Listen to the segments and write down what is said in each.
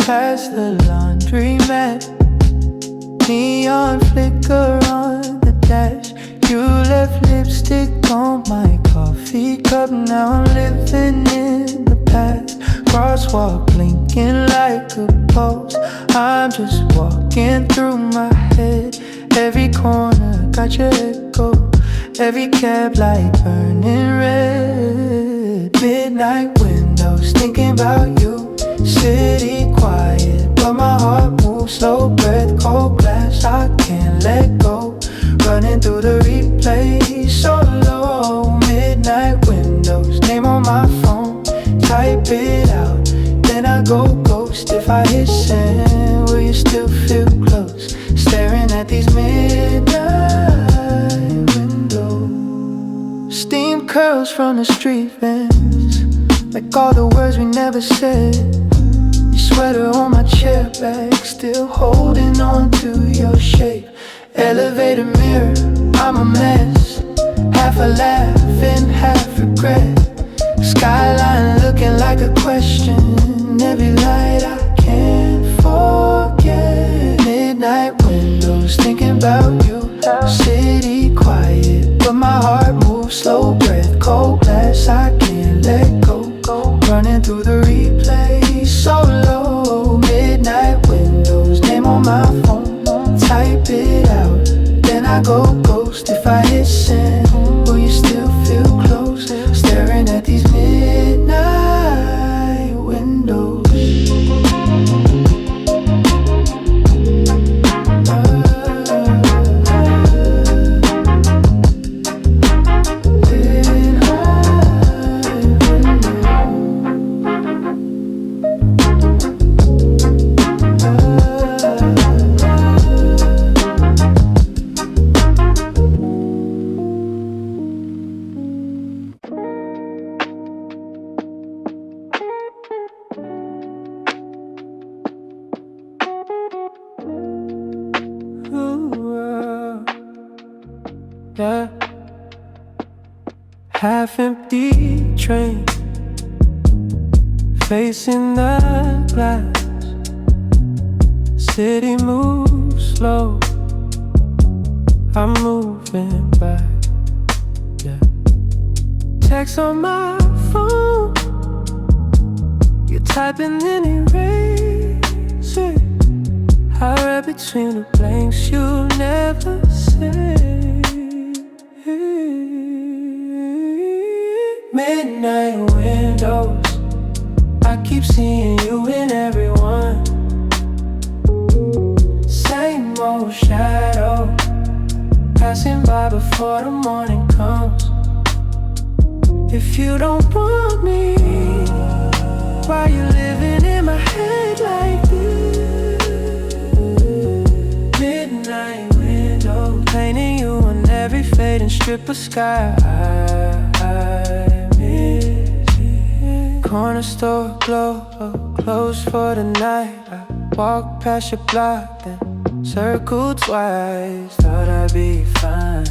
past the laundromat. Neon flicker on the dash. You left lipstick on my coffee cup. Now I'm living in the past. Crosswalk blinking like a post. I'm just walking through my head. Every corner got your echo. Every cab light burning red. Midnight windows thinking about you. City quiet but my heart moves slow. Breath, cold glass, I can't let go. Running through the replay so low. Midnight windows, name on my phone. Type it out, then I go ghost. If I hit send, will you still feel close? Staring at these midnight windows. Steam curls from the street vents, like all the words we never said. Your sweater on my chair back, still holding on to your shape. Elevator mirror, I'm a mess. Half a laugh and half regret. Skyline looking like a question. Every light I can't forget. Midnight windows thinking about you. City quiet but my heart moves slow. Breath, cold glass, I can't let go. Running through the replay so low. Midnight windows, name on my phone. Type it out, then I go ghost. If I hit send, will you still feel close? Staring at these midnight windows. Yeah. Half-empty train, facing the glass. City moves slow, I'm moving back. Yeah. Text on my phone, you're typing in erase it. I read between the blanks you never say. Midnight windows, I keep seeing you in everyone. Same old shadow, passing by before the morning comes. If you don't want me, why you living in my head like this? Midnight windows, painting you on every fading strip of sky. Corner store glow, closed for the night. I walked past your block, then circled twice. Thought I'd be fine,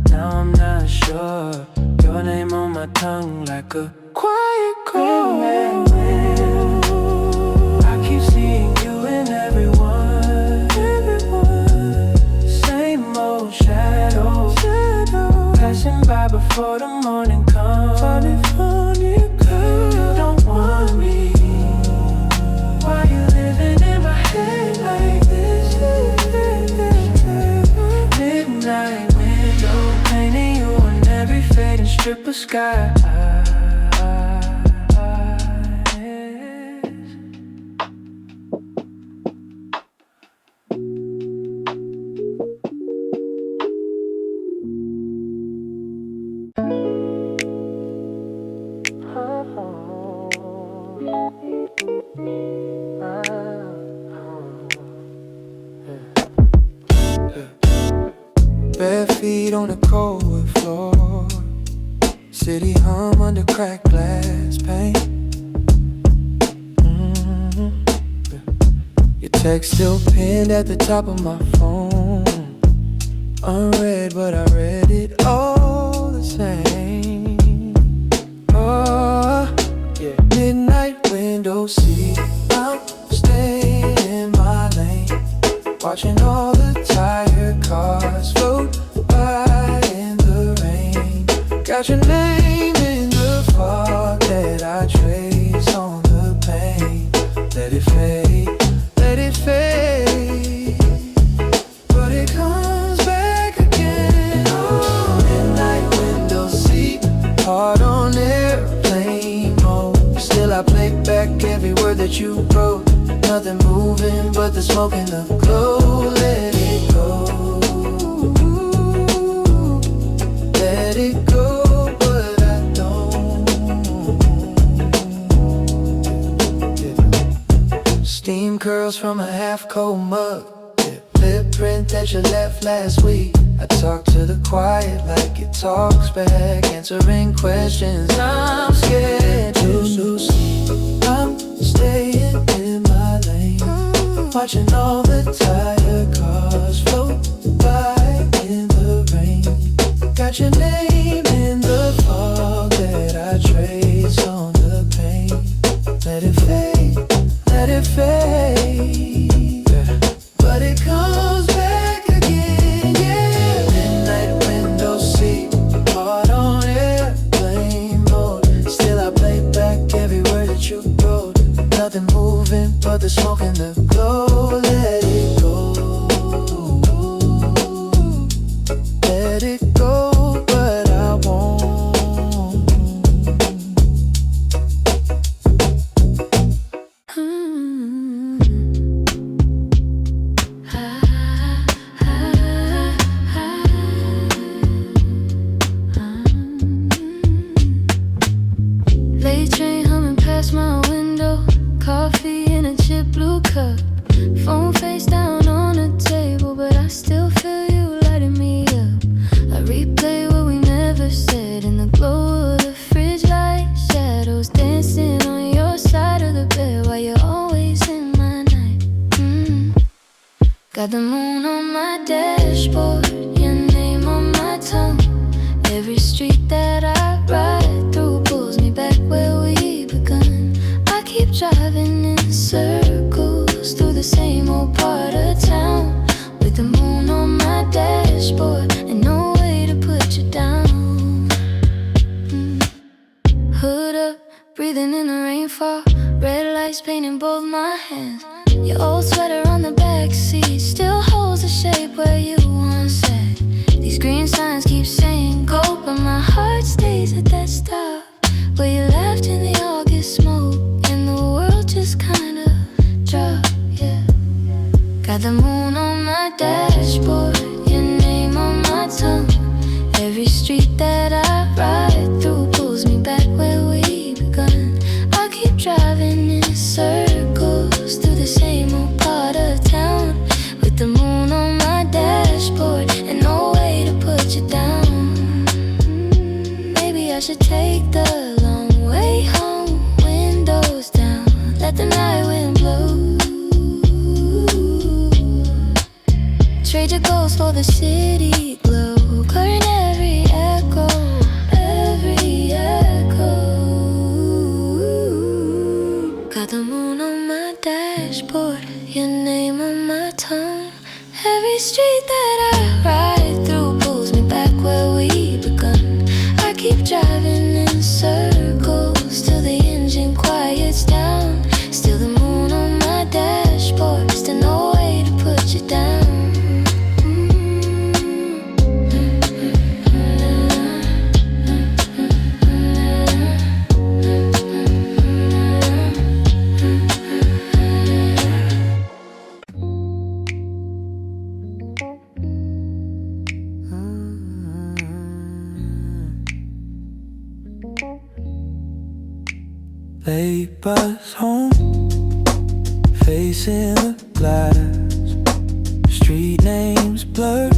now I'm not sure. Your name on my tongue like a quiet chord. I keep seeing you in everyone. Same old shadow, passing by before the morning comes. You don't want me, why you living in my head like this? Midnight window, painting you on every fading strip of sky. Bare feet on the cold wood floor. City hum under cracked glass pane. Your text still pinned at the top of my phone. Unread, but I read it all the same. Oh, yeah. Midnight window seat, I'm staying. watching all the tired cars float by in the rain. Got your name in the fog that I trace on the pain. Let it fade, let it fade, but it comes back again. Oh, midnight window seat, heart on airplane mode. Still I play back every word that you wrote. Nothing moving but the smoke and the glow. Let it go, let it go, but I don't. Steam curls from a half-cold mug, lip print that you left last week. I talk to the quiet like it talks back, answering questions I'm scared to lose. I'm staying in my lane, watching all the tired cars float by in the rain. Got your name in the fog that I trace on the pain. Let it fade, let it fade, but it comes back again, yeah. Midnight window seat, heart on airplane mode. Still I play back every word that you wrote. Nothing moving but the smoke and the glow. Let it go, let it go, but I won't. Late train humming past my window, coffee in a chip blue cup, phone face down on the table, but I still feel you lighting me up. I replay what we never said in the glow of the fridge light, shadows dancing on your side of the bed while you're always in my night. Got the moon on my dashboard, your name on my tongue. Every street that I ride through pulls me back where we begun. I keep driving in circles through the same old part of town, with the moon on my dashboard and no way to put you down. Hood up, breathing in the rainfall, red lights painting both my hands. Your old sweater on the back seat still holds the shape where you once sat. These green signs keep saying go, but my heart stays at that stop where you laughed in the August smoke and the world just kinda dropped, yeah. Got the moon on my dashboard, your name on my tongue. Every street that I ride through pulls me back where we begun. I keep driving in circles through the same old part of town, with the moon on my dashboard and no way to put you down. Maybe I should take the long way home, windows down, let the night wind blow. Trade your ghost for the city glow, clearing every echo, every echo. Got the moon on my dashboard, your name on my tongue. Every street that I ride through pulls me back where we begun. I keep driving in circles till the engine quiets down. Still the moon on my dashboard, still no way to put you down. Late bus home, facing the glass. Street names blurred,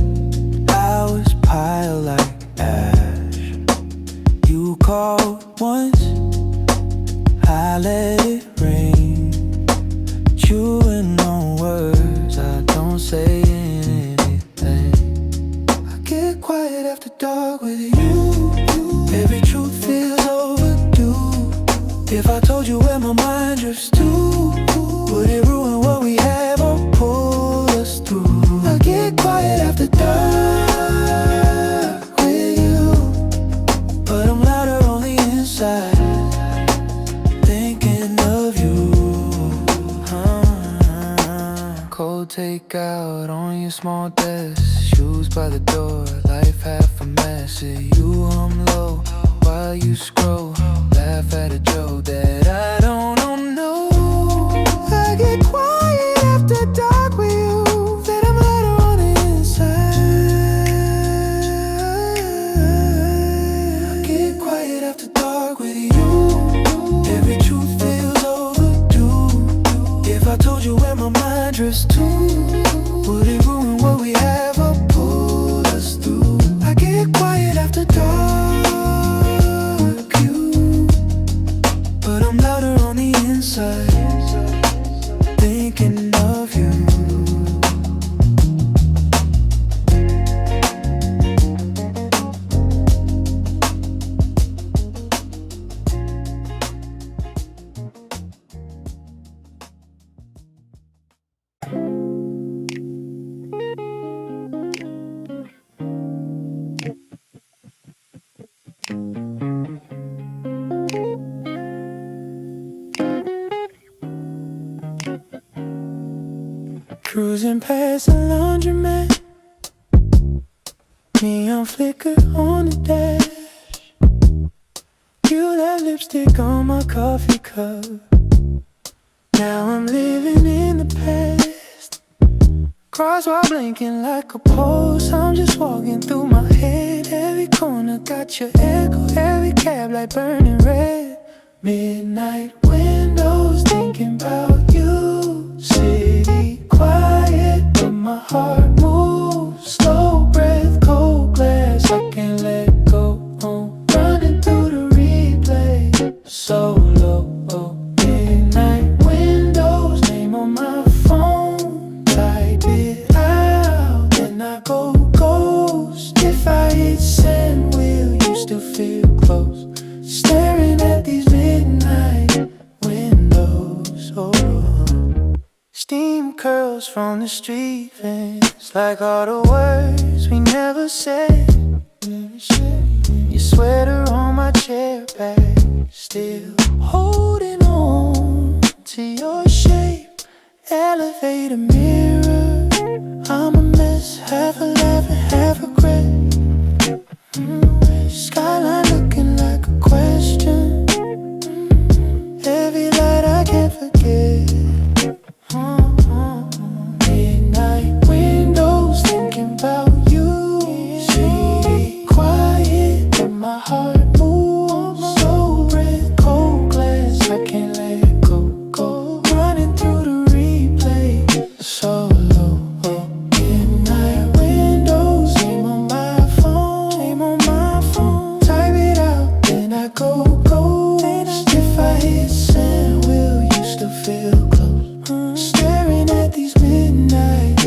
hours pile like ash. You called once, I let it rain. Chewing on words, I don't say anything. I get quiet after dark with you. Every truth feels overdue. If I told you where my mind drifts to, would it ruin what we have or pull us through? on your small desk, shoes by the door, life half a mess. You hum low while you scroll, laugh at a joke that I don't know. I get quiet after dark with you, then I'm lighter on the inside. I get quiet after dark with you, every truth feels overdue. If I told you where my mind drifts to, would it ruin what we have or pull us through? I get quiet after dark, you, but I'm louder on the inside, thinking of you. Cruising past the laundromat, neon flicker on the dash. You left lipstick on my coffee cup. Now I'm living in the past, cross while blinking like a post. I'm just walking through my head, every corner got your echo, every cab light burning red. Midnight windows, thinking about you. City quiet, but my heart moves. Slow breath, cold glass, I can't let go. Running through the replay, solo. Midnight windows, name on my phone. Type it out, then I go ghost. If I hit send, will you still feel close? Staring at these midnight windows. Steam curls from the street vents, like all the words we never said. Your sweater on my chair back, still holding on to your shape. Elevator mirror, I'm a mess, half a laugh and half regret. Skyline looking like a question, every light I can't forget. Midnight windows, thinking about you. City quiet, but my heart moves. So red, cold glass, I can't let go. Running through the replay, solo. Midnight windows, name on my phone. Type it out, then I go ghost. If I hit send, will you still feel close? Staring at these midnight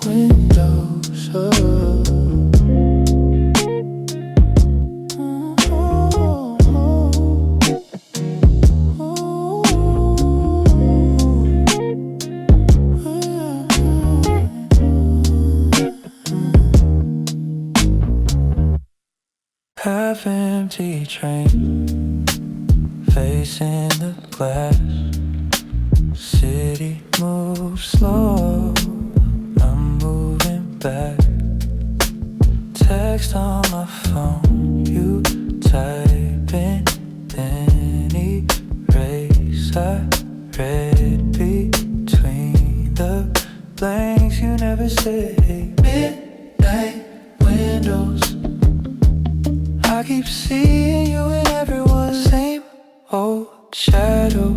windows. Half empty train, facing the glass. City moves slow, I'm moving back. Text on my phone, you typing, then erase. I read between the blanks, you never say. Midnight windows, I keep seeing you in everyone. Same old shadow,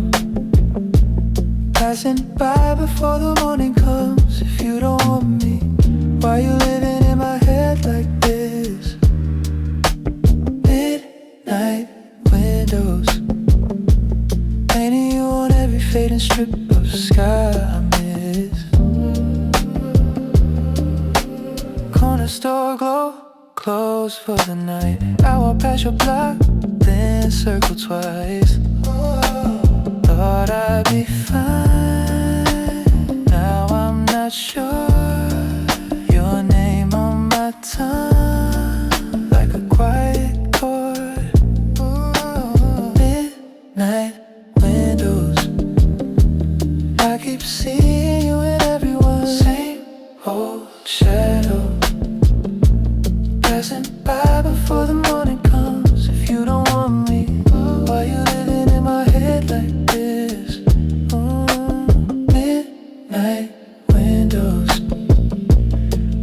passing by before the morning comes. If you don't want me, why you living in my head like this? Midnight windows, painting you on every fading strip of sky I miss. Corner store glow, closed for the night. I walk past your block, then circle twice. Thought I'd be fine, now I'm not sure. Your name on my tongue, like a quiet chord. Midnight windows, I keep seeing you in everyone. Same old shadow passing by before the morning comes. If you don't want me, why you living in my head like this? Midnight windows,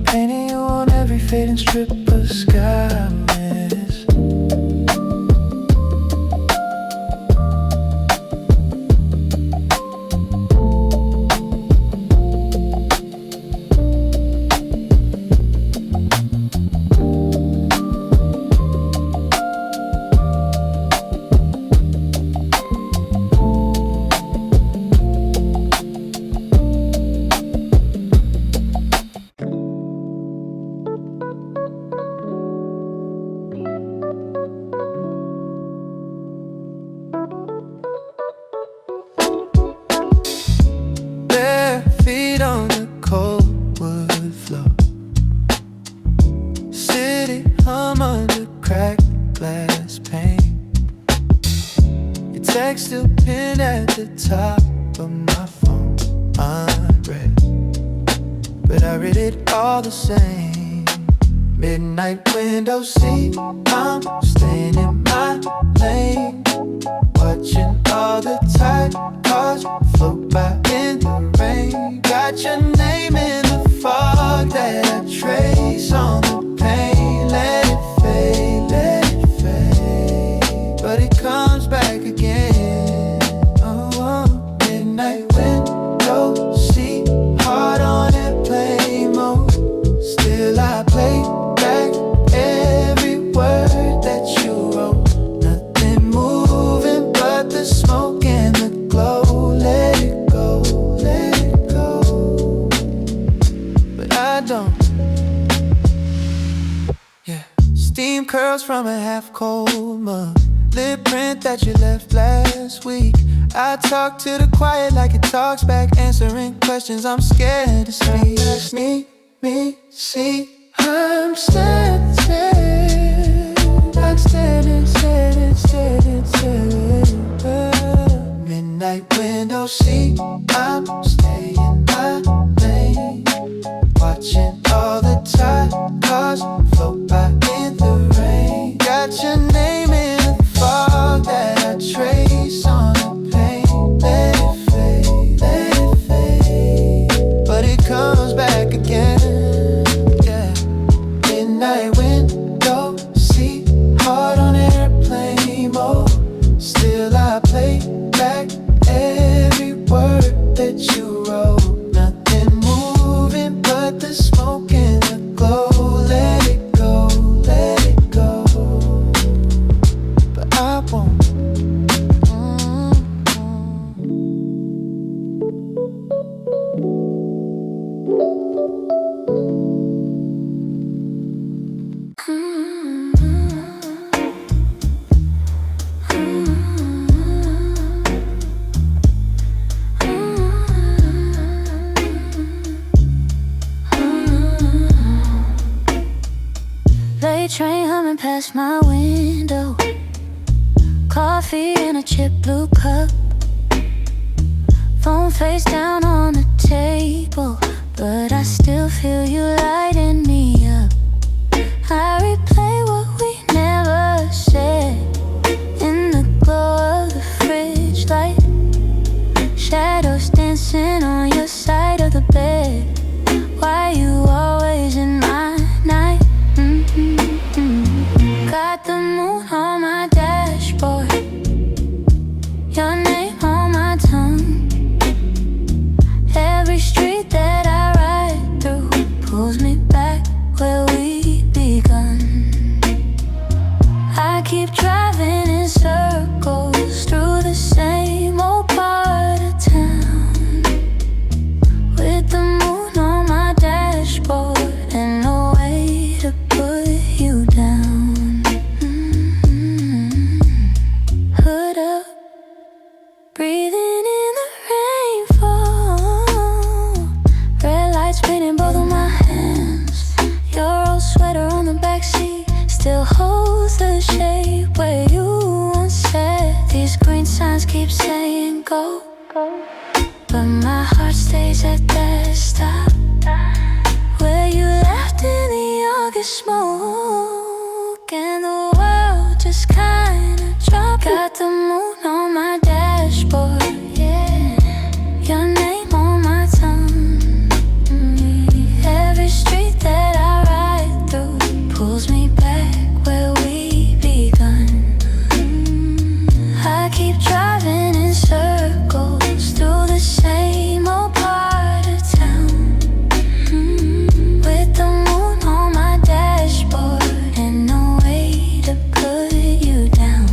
painting you on every fading strip of sky I miss. Bare feet on the cold wood floor, city hum under cracked glass pane. Your text still pinned at the top of my phone, unread, but I read it all the same. Midnight window seat, I'm staying in my lane, watching all the tide cars float by in the rain. Got your name in the fog that I trace on the pain. Let it fade, but it comes back again. Oh, midnight window seat, heart on airplane mode. Still I play back every word that you wrote. Nothing moving but the smoke and the glow. Let it go, but I don't. Yeah, steam curls from a half-cold mug, lip print that you left last week. I talk to the quiet like it talks back, answering questions I'm scared to speak. Me, see, I'm standing, I'm standing. Midnight window seat, I'm staying my lane, watching all the tide cars float by in the rain. Got your name in the fog that I trace on the pain. Let it fade, but it comes back again. Yeah, midnight window seat, heart on airplane mode. Still I play back every word that you wrote. Nothing moving but the smoke and the glow. Let it go, but I won't. Late train humming past my window, coffee in a chip blue cup, phone face down on the table, but I still feel you lighting me up. I replay what we never said in the glow of the fridge light, shadows dancing on your side of the bed. Why you always in my night? Got the moon on my dashboard, your name on my tongue. Every street that I ride through pulls me back where we begun. I keep driving in circles through the same old part of town, with the moon on my dashboard and no way to put you down. Hood up, breathing in the rainfall, red lights painting both of my hands, your old sweater smoke and the world just kinda dropped. Got the moon on my dashboard, yeah. Your name on my tongue. Every street that I ride through pulls me back where we begun. I keep driving in circles through the same old part of town, with the moon on my dashboard and no way to put you down.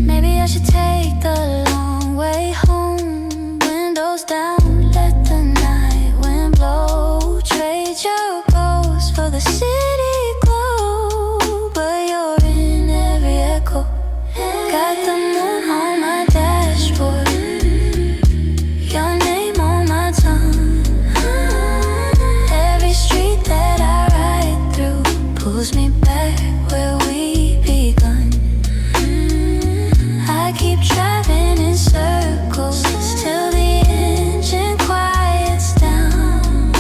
Maybe I should take the long way home, windows down, let the night wind blow. Trade your ghost for the city glow, but you're in every echo. Got the moon on my dashboard, your name on my tongue. Every street that I ride through pulls me back where we begun. I keep driving in circles till the engine quiets down.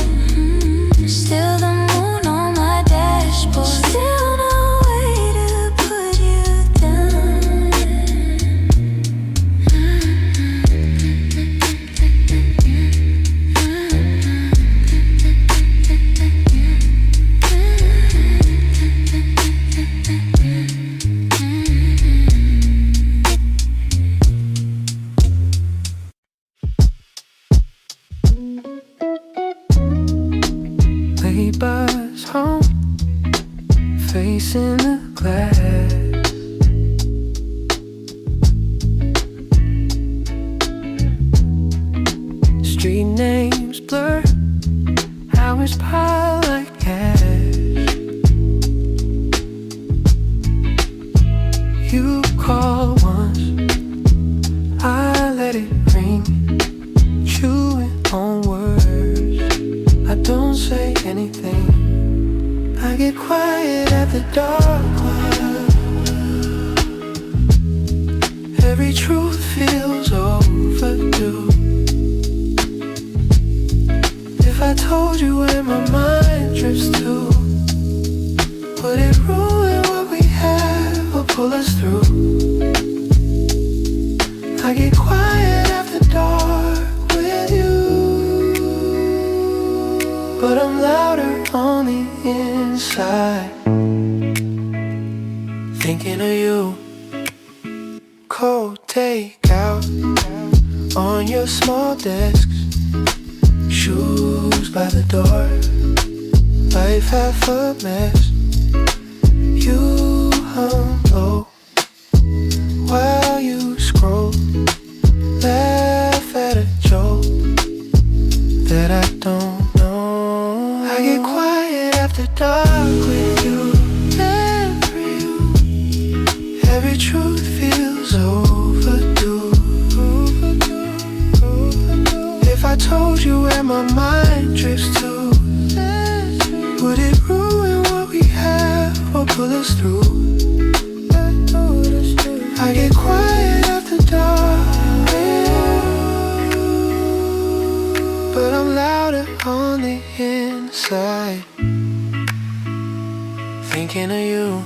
Still the moon on my dashboard, still no way to put you down. Late bus home, facing the glass. Street names blur, hours pile like cash. You call once, I let it ring, chewing on words. I don't say anything, I get quiet at the dark one. Every truth feels overdue. If I told you where my mind drifts to, would it ruin what we have or pull us through? I get quiet after dark with you, but I'm louder on the inside, thinking of you. Cold takeout on your small desks, shoes by the door, life half a mess. You hum low while you scroll, laugh at a joke that I don't know. I get quiet after dark with you, every truth feels overdue. If I told you where my mind drifts to, would it ruin what we have or pull us through? I get quiet after dark, but I'm louder on the inside, thinking of you.